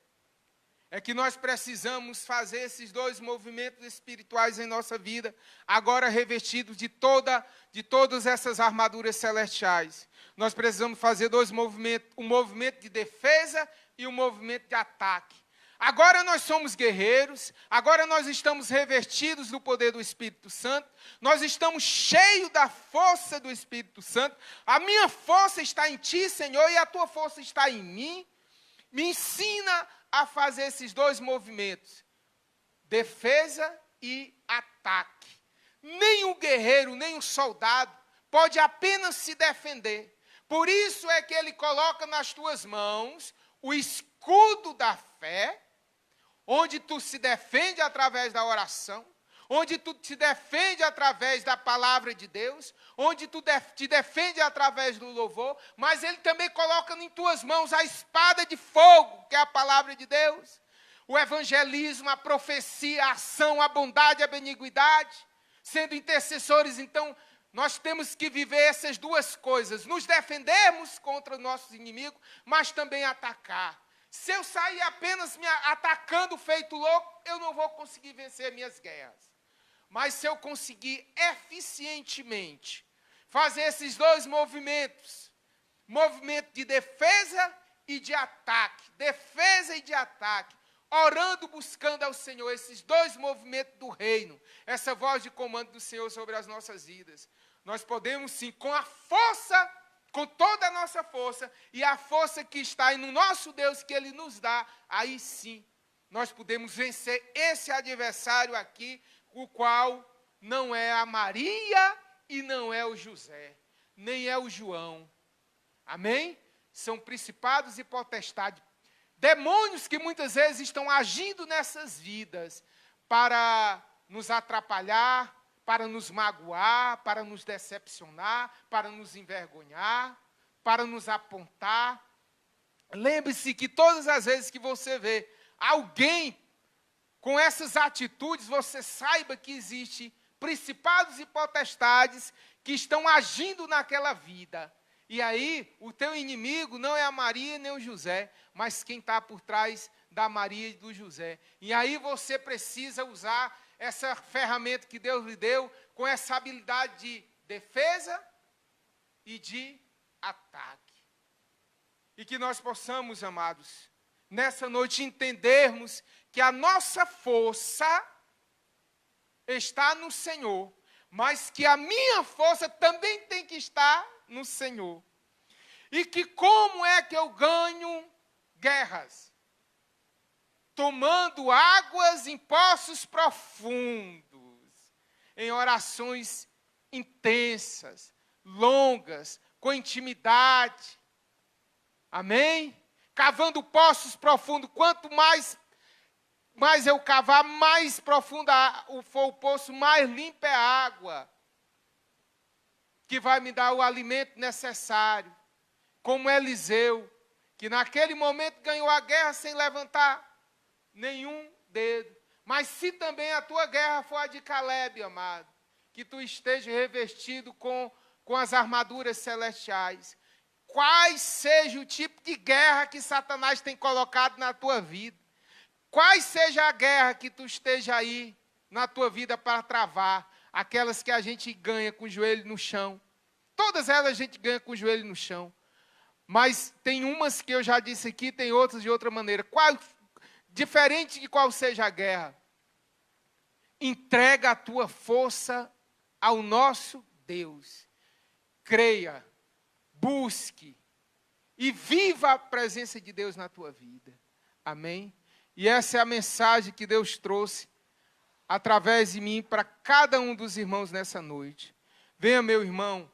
É que nós precisamos fazer esses dois movimentos espirituais em nossa vida, agora revestidos de todas essas armaduras celestiais. Nós precisamos fazer dois movimentos, um movimento de defesa e um movimento de ataque. Agora nós somos guerreiros, agora nós estamos revestidos do poder do Espírito Santo, nós estamos cheios da força do Espírito Santo. A minha força está em ti, Senhor, e a tua força está em mim. Me ensina a fazer esses dois movimentos, defesa e ataque. Nem o guerreiro, nem o soldado pode apenas se defender. Por isso é que ele coloca nas tuas mãos o escudo da fé, onde tu se defende através da oração, onde tu te defende através da palavra de Deus, onde tu te defende através do louvor, mas ele também coloca em tuas mãos a espada de fogo, que é a palavra de Deus, o evangelismo, a profecia, a ação, a bondade, a beniguidade. Sendo intercessores, então, nós temos que viver essas duas coisas, nos defendermos contra nossos inimigos, mas também atacar. Se eu sair apenas me atacando feito louco, eu não vou conseguir vencer minhas guerras. Mas se eu conseguir eficientemente fazer esses dois movimentos, movimento de defesa e de ataque, orando, buscando ao Senhor, esses dois movimentos do reino, essa voz de comando do Senhor sobre as nossas vidas, nós podemos sim, com a força, com toda a nossa força, e a força que está aí no nosso Deus, que Ele nos dá, aí sim, nós podemos vencer esse adversário aqui, o qual não é a Maria e não é o José, nem é o João. Amém? São principados e potestades, demônios que muitas vezes estão agindo nessas vidas para nos atrapalhar, para nos magoar, para nos decepcionar, para nos envergonhar, para nos apontar. Lembre-se que todas as vezes que você vê alguém com essas atitudes, você saiba que existe principados e potestades que estão agindo naquela vida. E aí, o teu inimigo não é a Maria nem o José, mas quem está por trás da Maria e do José. E aí você precisa usar essa ferramenta que Deus lhe deu, com essa habilidade de defesa e de ataque. E que nós possamos, amados, nessa noite entendermos que a nossa força está no Senhor, mas que a minha força também tem que estar no Senhor. E que como é que eu ganho guerras? Tomando águas em poços profundos, em orações intensas, longas, com intimidade. Amém? Cavando poços profundos. Quanto mais eu cavar, mais profundo for o poço, mais limpa é a água, que vai me dar o alimento necessário. Como Eliseu, que naquele momento ganhou a guerra sem levantar nenhum dedo. Mas se também a tua guerra for a de Caleb, amado, que tu esteja revestido com as armaduras celestiais. Quais seja o tipo de guerra que Satanás tem colocado na tua vida. Quais seja a guerra que tu esteja aí na tua vida para travar. Aquelas que a gente ganha com o joelho no chão. Todas elas a gente ganha com o joelho no chão. Mas tem umas que eu já disse aqui, tem outras de outra maneira. Diferente de qual seja a guerra, entrega a tua força ao nosso Deus. Creia, busque e viva a presença de Deus na tua vida. Amém? E essa é a mensagem que Deus trouxe através de mim para cada um dos irmãos nessa noite. Venha, meu irmão,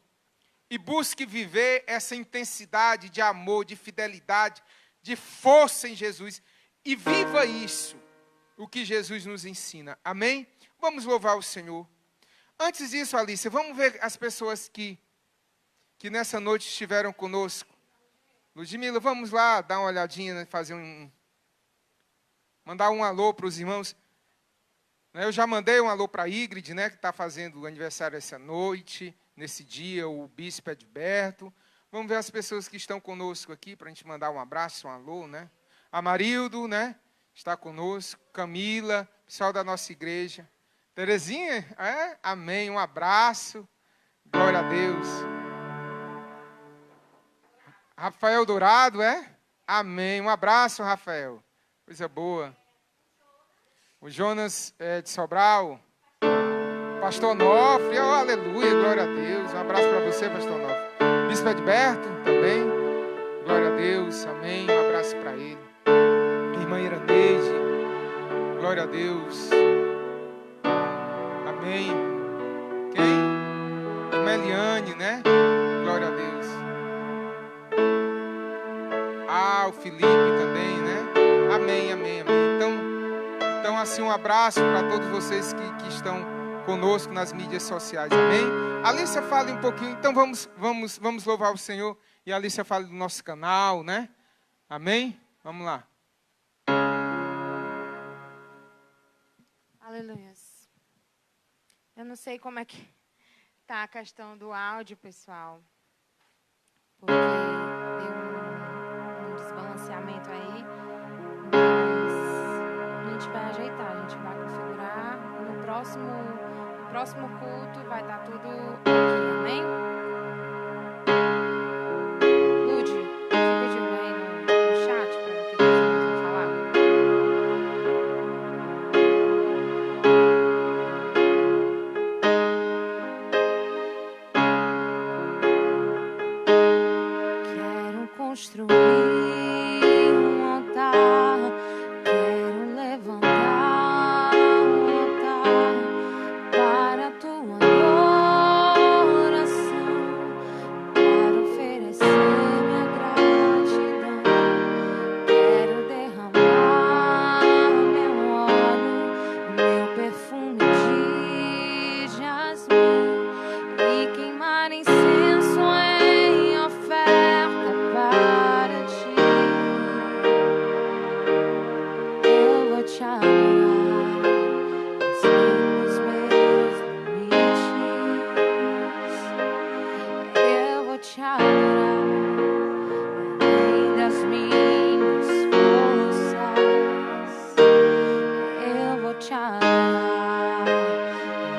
e busque viver essa intensidade de amor, de fidelidade, de força em Jesus. E viva isso. o que Jesus nos ensina. Amém? Vamos louvar o Senhor. Antes disso, Alicia, vamos ver as pessoas que nessa noite estiveram conosco. Ludmila, vamos lá dar uma olhadinha, né, mandar um alô para os irmãos. Eu já mandei um alô para a Ígrid, né, que está fazendo o aniversário essa noite, nesse dia, o bispo Edberto. Vamos ver as pessoas que estão conosco aqui, para a gente mandar um abraço, um alô, né? Amarildo, né, está conosco. Camila, pessoal da nossa igreja. Terezinha, amém, um abraço. Glória a Deus. Rafael Dourado, Amém, um abraço, Rafael. Coisa boa. O Jonas de Sobral. Pastor Onofre, aleluia, glória a Deus. Um abraço para você, Pastor Onofre. Bispo Edberto, também. Glória a Deus, amém. Um abraço para ele. Irmã Iraneide, glória a Deus. Amém. Quem? Irmã Eliane, né? Glória a Deus. O Felipe também, né? Amém, amém, amém. Então assim, um abraço para todos vocês que estão conosco nas mídias sociais, amém? Alícia, fale um pouquinho, então vamos louvar o Senhor, e a Alícia fale do nosso canal, né? Amém? Vamos lá. Aleluia. Eu não sei como é que tá a questão do áudio, pessoal, porque deu um desbalanceamento aí, mas a gente vai ajeitar, a gente vai configurar. No próximo culto vai estar tudo aqui, amém? Lud, fica de olho aí no chat para ver o que vocês vão falar. Quero construir um altar, quero levantar um altar para a tua adoração, para oferecer minha gratidão. Quero derramar meu óleo, meu perfume de jasmim e queimar incenso em oferta para ti. Eu vou te adorar acima dos meus limites. Eu vou te adorar além das minhas forças. Eu vou te adorar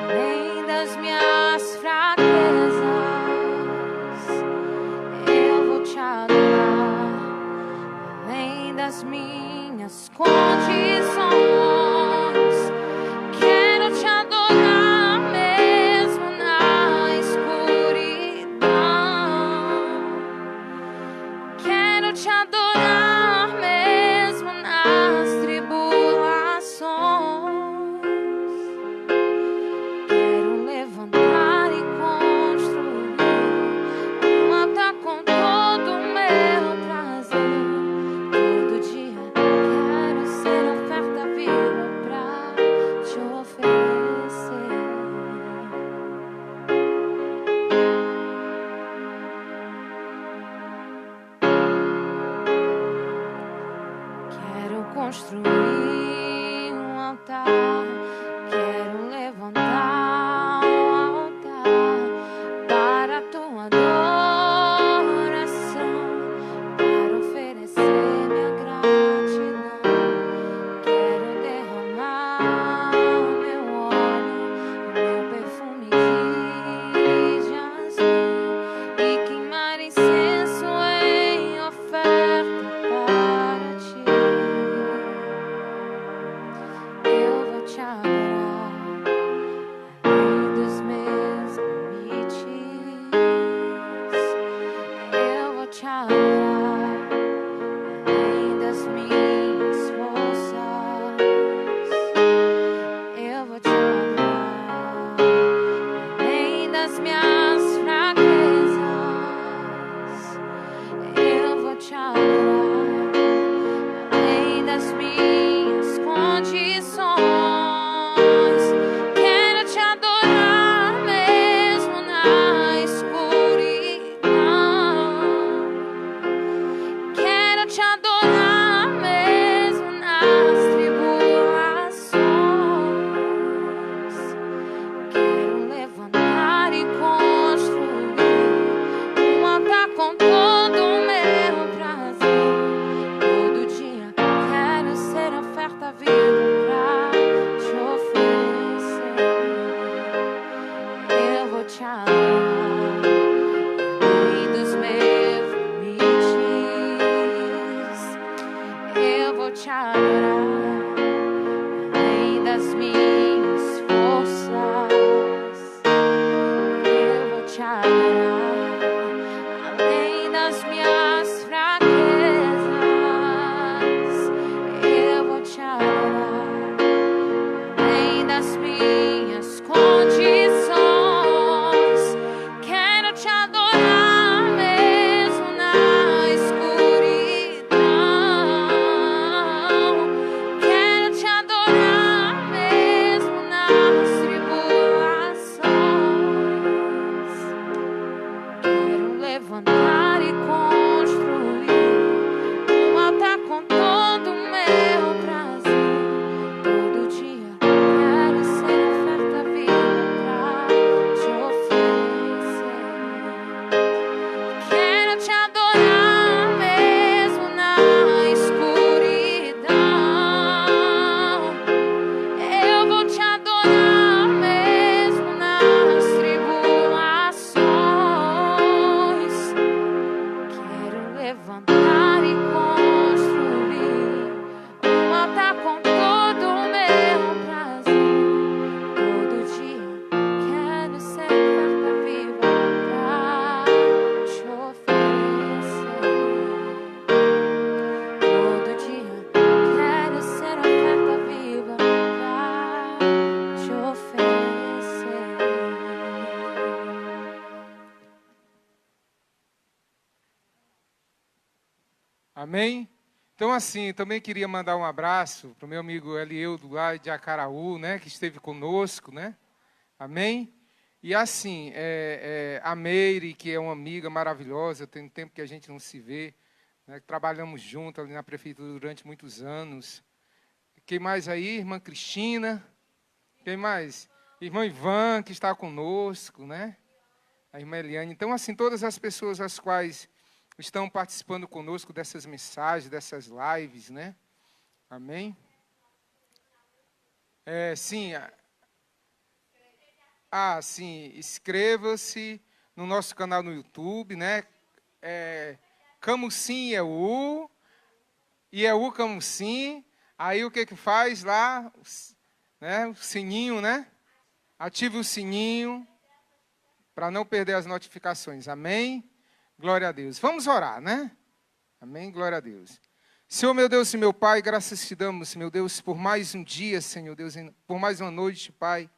além das minhas fraquezas. Eu vou te adorar além das minhas condições. Quero te adorar mesmo na escuridão. Quero te adorar mesmo nas tribulações. Quero levantar e construir um altar com todo o meu prazer. Todo dia quero ser oferta viva pra te oferecer. Quero construir um altar, quero levantar um altar para a tua adoração, para oferecer minha gratidão. Quero derramar meu óleo, meu perfume de jasmim e queimar incenso em oferta para ti. adorar, além das minhas fraquezas, eu vou te adorar, além das minhas condições, quero te adorar mesmo na escuridão, quero te adorar mesmo nas tribulações, quero levantar e construir um altar com todo o meu prazer. Todo dia quero ser oferta viva pra te oferecer. Quero te adorar mesmo na escuridão. Eu vou te adorar mesmo nas tribulações. Quero levantar e construir um altar com todo o meu prazer. Todo dia quero ser oferta viva pra te oferecer. Todo dia quero ser oferta viva pra te oferecer. Amém? Então, assim, também queria mandar um abraço para o meu amigo Elieudo, lá de Acaraú, né, que esteve conosco, né? Amém? E assim, a Meire, que é uma amiga maravilhosa, tem um tempo que a gente não se vê, né, trabalhamos juntos ali na prefeitura durante muitos anos. Quem mais aí? Irmã Cristina. Quem mais? Irmã Ivan, que está conosco, né? A irmã Eliane. Então, assim, todas as pessoas as quais estão participando conosco dessas mensagens, dessas lives, né? Amém? Sim. Sim, inscreva-se no nosso canal no YouTube, né? Camusim EU, IEU Camusim. Aí o que faz lá? Né? O sininho, né? Ative o sininho para não perder as notificações. Amém? Glória a Deus. Vamos orar, né? Amém? Glória a Deus. Senhor, meu Deus e meu Pai, graças te damos, meu Deus, por mais um dia, Senhor Deus, por mais uma noite, Pai,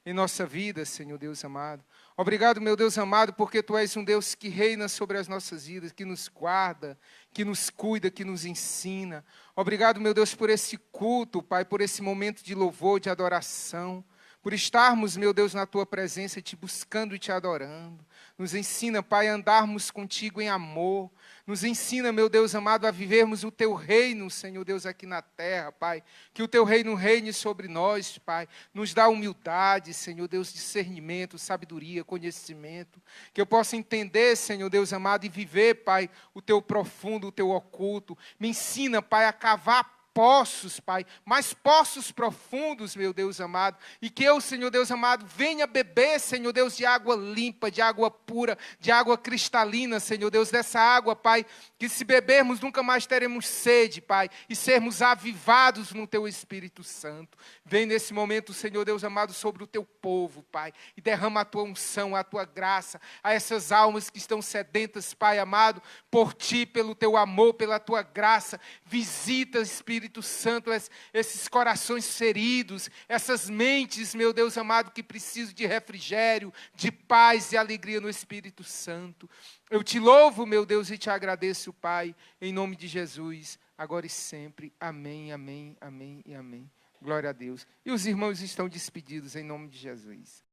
em nossa vida, Senhor Deus amado. Obrigado, meu Deus amado, porque Tu és um Deus que reina sobre as nossas vidas, que nos guarda, que nos cuida, que nos ensina. Obrigado, meu Deus, por esse culto, Pai, por esse momento de louvor, de adoração, por estarmos, meu Deus, na Tua presença, Te buscando e Te adorando. Nos ensina, Pai, a andarmos contigo em amor. Nos ensina, meu Deus amado, a vivermos o Teu reino, Senhor Deus, aqui na terra, Pai. Que o Teu reino reine sobre nós, Pai. Nos dá humildade, Senhor Deus, discernimento, sabedoria, conhecimento. Que eu possa entender, Senhor Deus amado, e viver, Pai, o Teu profundo, o Teu oculto. Me ensina, Pai, a cavar poços, Pai, mais poços profundos, meu Deus amado, e que eu, Senhor Deus amado, venha beber, Senhor Deus, de água limpa, de água pura, de água cristalina, Senhor Deus, dessa água, Pai, que se bebermos nunca mais teremos sede, Pai, e sermos avivados no Teu Espírito Santo. Vem nesse momento, Senhor Deus amado, sobre o Teu povo, Pai, e derrama a Tua unção, a Tua graça, a essas almas que estão sedentas, Pai amado, por Ti, pelo Teu amor, pela Tua graça. Visita, Espírito Santo, esses corações feridos, essas mentes, meu Deus amado, que precisam de refrigério, de paz e alegria no Espírito Santo. Eu Te louvo, meu Deus, e Te agradeço, Pai, em nome de Jesus, agora e sempre. Amém, amém, amém e amém. Glória a Deus. E os irmãos estão despedidos em nome de Jesus.